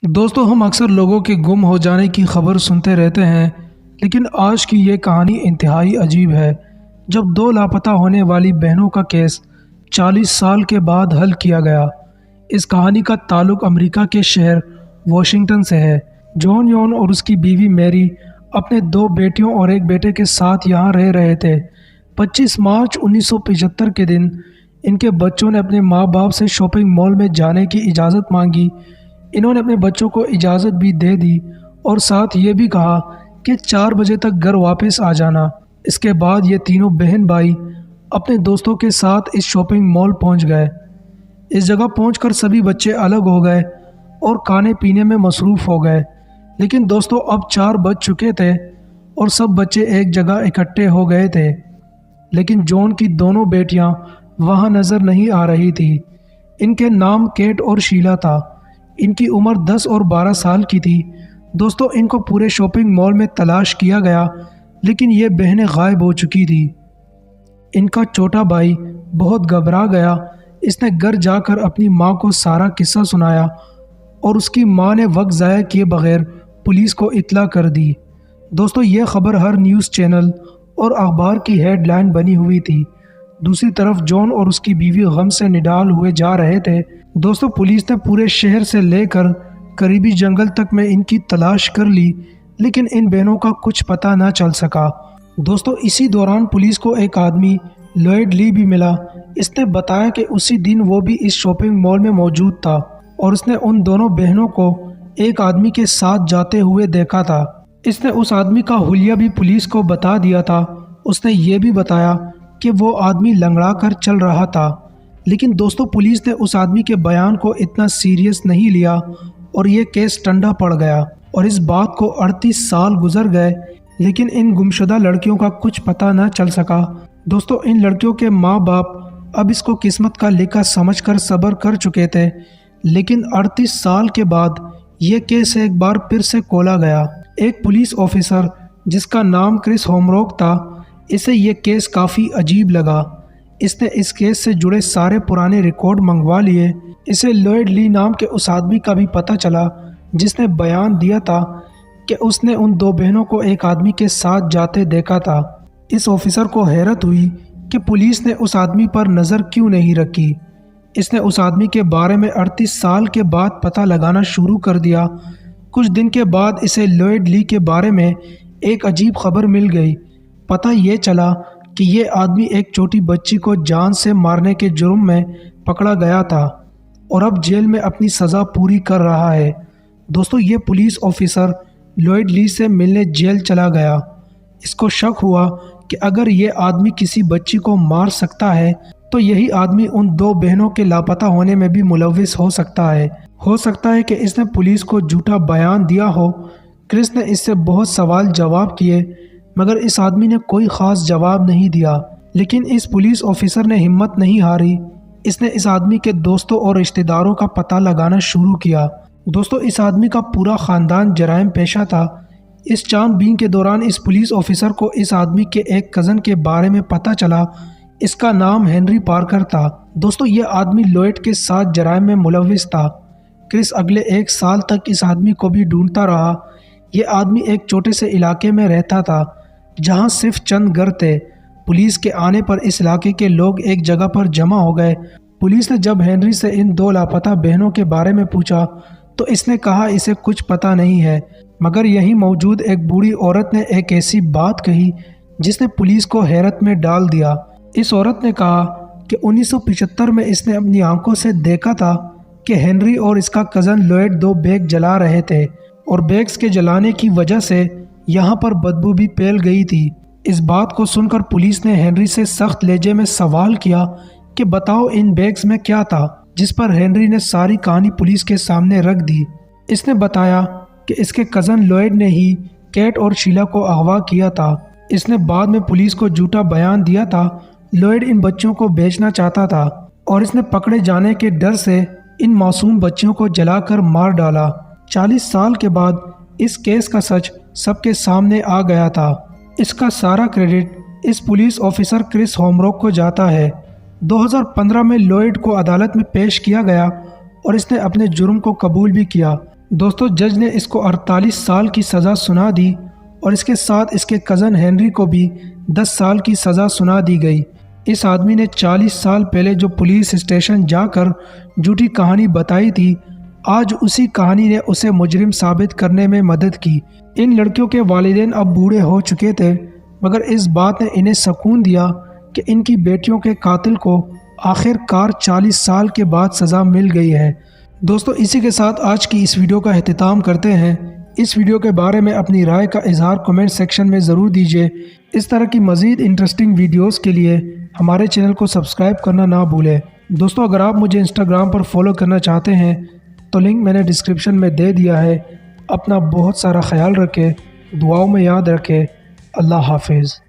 دوستو ہم اکثر لوگوں کے گم ہو جانے کی خبر سنتے رہتے ہیں، لیکن آج کی یہ کہانی انتہائی عجیب ہے۔ جب دو لاپتہ ہونے والی بہنوں کا کیس 40 سال کے بعد حل کیا گیا۔ اس کہانی کا تعلق امریکہ کے شہر واشنگٹن سے ہے۔ جان یون اور اس کی بیوی میری اپنے 2 بیٹیوں اور 1 بیٹے کے ساتھ یہاں رہ رہے تھے۔ 25 مارچ 1975 کے دن ان کے بچوں نے اپنے ماں باپ سے شاپنگ مال میں جانے کی اجازت مانگی۔ انہوں نے اپنے بچوں کو اجازت بھی دے دی اور ساتھ یہ بھی کہا کہ 4 بجے تک گھر واپس آ جانا۔ اس کے بعد یہ تینوں بہن بھائی اپنے دوستوں کے ساتھ اس شاپنگ مال پہنچ گئے۔ اس جگہ پہنچ کر سبھی بچے الگ ہو گئے اور کھانے پینے میں مصروف ہو گئے۔ لیکن دوستو اب 4 بج چکے تھے اور سب بچے ایک جگہ اکٹھے ہو گئے تھے، لیکن جان کی دونوں بیٹیاں وہاں نظر نہیں آ رہی تھی۔ ان کے نام کیٹ اور شیلا تھا۔ ان کی عمر 10 اور 12 سال کی تھی۔ دوستو ان کو پورے شاپنگ مال میں تلاش کیا گیا، لیکن یہ بہنیں غائب ہو چکی تھی۔ ان کا چھوٹا بھائی بہت گھبرا گیا۔ اس نے گھر جا کر اپنی ماں کو سارا قصہ سنایا اور اس کی ماں نے وقت ضائع کیے بغیر پولیس کو اطلاع کر دی۔ دوستو یہ خبر ہر نیوز چینل اور اخبار کی ہیڈ لائن بنی ہوئی تھی۔ دوسری طرف جان اور اس کی بیوی غم سے نڈال ہوئے جا رہے تھے۔ دوستو پولیس نے پورے شہر سے لے کر قریبی جنگل تک میں ان کی تلاش کر لی، لیکن ان بہنوں کا کچھ پتہ نہ چل سکا۔ دوستو اسی دوران پولیس کو ایک آدمی لوئڈ لی بھی ملا۔ اس نے بتایا کہ اسی دن وہ بھی اس شاپنگ مال میں موجود تھا اور اس نے ان دونوں بہنوں کو ایک آدمی کے ساتھ جاتے ہوئے دیکھا تھا۔ اس نے اس آدمی کا حلیہ بھی پولیس کو بتا دیا تھا۔ اس نے یہ بھی بتایا کہ وہ آدمی لنگڑا کر چل رہا تھا، لیکن دوستو پولیس نے اس آدمی کے بیان کو اتنا سیریس نہیں لیا اور یہ کیس ٹھنڈا پڑ گیا۔ اور اس بات کو 38 سال گزر گئے، لیکن ان گمشدہ لڑکیوں کا کچھ پتہ نہ چل سکا۔ دوستو ان لڑکیوں کے ماں باپ اب اس کو قسمت کا لکھا سمجھ کر صبر کر چکے تھے، لیکن 38 سال کے بعد یہ کیس ایک بار پھر سے کھولا گیا۔ ایک پولیس آفیسر جس کا نام کرس ہومروک تھا، اسے یہ کیس کافی عجیب لگا۔ اس نے اس کیس سے جڑے سارے پرانے ریکارڈ منگوا لیے۔ اسے لوئڈ لی نام کے اس آدمی کا بھی پتہ چلا جس نے بیان دیا تھا کہ اس نے ان 2 بہنوں کو ایک آدمی کے ساتھ جاتے دیکھا تھا۔ اس آفیسر کو حیرت ہوئی کہ پولیس نے اس آدمی پر نظر کیوں نہیں رکھی۔ اس نے اس آدمی کے بارے میں 38 سال کے بعد پتہ لگانا شروع کر دیا۔ کچھ دن کے بعد اسے لوئڈ لی کے بارے میں ایک عجیب خبر مل گئی۔ پتہ یہ چلا کہ یہ آدمی ایک چھوٹی بچی کو جان سے مارنے کے جرم میں پکڑا گیا تھا اور اب جیل میں اپنی سزا پوری کر رہا ہے۔ دوستو یہ پولیس آفیسر لوئڈ لی سے ملنے جیل چلا گیا۔ اس کو شک ہوا کہ اگر یہ آدمی کسی بچی کو مار سکتا ہے تو یہی آدمی ان 2 بہنوں کے لاپتہ ہونے میں بھی ملوث ہو سکتا ہے۔ ہو سکتا ہے کہ اس نے پولیس کو جھوٹا بیان دیا ہو۔ کرس نے اس سے بہت سوال جواب کیے، مگر اس آدمی نے کوئی خاص جواب نہیں دیا۔ لیکن اس پولیس آفیسر نے ہمت نہیں ہاری۔ اس نے اس آدمی کے دوستوں اور رشتہ داروں کا پتہ لگانا شروع کیا۔ دوستو اس آدمی کا پورا خاندان جرائم پیشہ تھا۔ اس چھان بین کے دوران اس پولیس آفیسر کو اس آدمی کے ایک کزن کے بارے میں پتہ چلا۔ اس کا نام ہنری پارکر تھا۔ دوستو یہ آدمی لوئڈ کے ساتھ جرائم میں ملوث تھا۔ کرس اگلے 1 سال تک اس آدمی کو بھی ڈھونڈتا رہا۔ یہ آدمی ایک چھوٹے سے علاقے میں رہتا تھا جہاں صرف چند گھر تھے۔ پولیس کے آنے پر اس علاقے کے لوگ ایک جگہ پر جمع ہو گئے۔ پولیس نے جب ہنری سے ان 2 لاپتہ بہنوں کے بارے میں پوچھا تو اس نے کہا اسے کچھ پتہ نہیں ہے، مگر یہیں موجود ایک بوڑھی عورت نے ایک ایسی بات کہی جس نے پولیس کو حیرت میں ڈال دیا۔ اس عورت نے کہا کہ 1975 میں اس نے اپنی آنکھوں سے دیکھا تھا کہ ہنری اور اس کا کزن لوئڈ 2 بیگ جلا رہے تھے اور بیگز کے جلانے کی وجہ سے یہاں پر بدبو بھی پھیل گئی تھی۔ اس بات کو سن کر پولیس نے ہنری سے سخت لہجے میں سوال کیا کہ بتاؤ ان بیگز میں کیا تھا، جس پر ہنری نے ساری کہانی پولیس کے سامنے رکھ دی۔ اس نے بتایا کہ اس کے کزن لوئڈ نے ہی کیٹ اور شیلا کو اغوا کیا تھا۔ اس نے بعد میں پولیس کو جھوٹا بیان دیا تھا۔ لوئڈ ان بچوں کو بیچنا چاہتا تھا اور اس نے پکڑے جانے کے ڈر سے ان معصوم بچوں کو جلا کر مار ڈالا۔ 40 سال کے بعد اس کیس کا سچ سب کے سامنے آ گیا تھا۔ اس کا سارا کریڈٹ اس پولیس آفیسر کرس ہومروک کو جاتا ہے۔ 2015 میں لوئڈ کو عدالت میں پیش کیا گیا اور اس نے اپنے جرم کو قبول بھی کیا۔ دوستو جج نے اس کو 48 سال کی سزا سنا دی اور اس کے ساتھ اس کے کزن ہنری کو بھی 10 سال کی سزا سنا دی گئی۔ اس آدمی نے 40 سال پہلے جو پولیس اسٹیشن جا کر جھوٹی کہانی بتائی تھی، آج اسی کہانی نے اسے مجرم ثابت کرنے میں مدد کی۔ ان لڑکیوں کے والدین اب بوڑھے ہو چکے تھے، مگر اس بات نے انہیں سکون دیا کہ ان کی بیٹیوں کے قاتل کو آخر کار 40 سال کے بعد سزا مل گئی ہے۔ دوستو اسی کے ساتھ آج کی اس ویڈیو کا اختتام کرتے ہیں۔ اس ویڈیو کے بارے میں اپنی رائے کا اظہار کمنٹ سیکشن میں ضرور دیجیے۔ اس طرح کی مزید انٹرسٹنگ ویڈیوز کے لیے ہمارے چینل کو سبسکرائب کرنا نہ بھولیں۔ دوستو اگر آپ مجھے انسٹاگرام پر فالو کرنا چاہتے ہیں تو لنک میں نے ڈسکرپشن میں دے دیا ہے۔ اپنا بہت سارا خیال رکھیں، دعاؤں میں یاد رکھیں۔ اللہ حافظ۔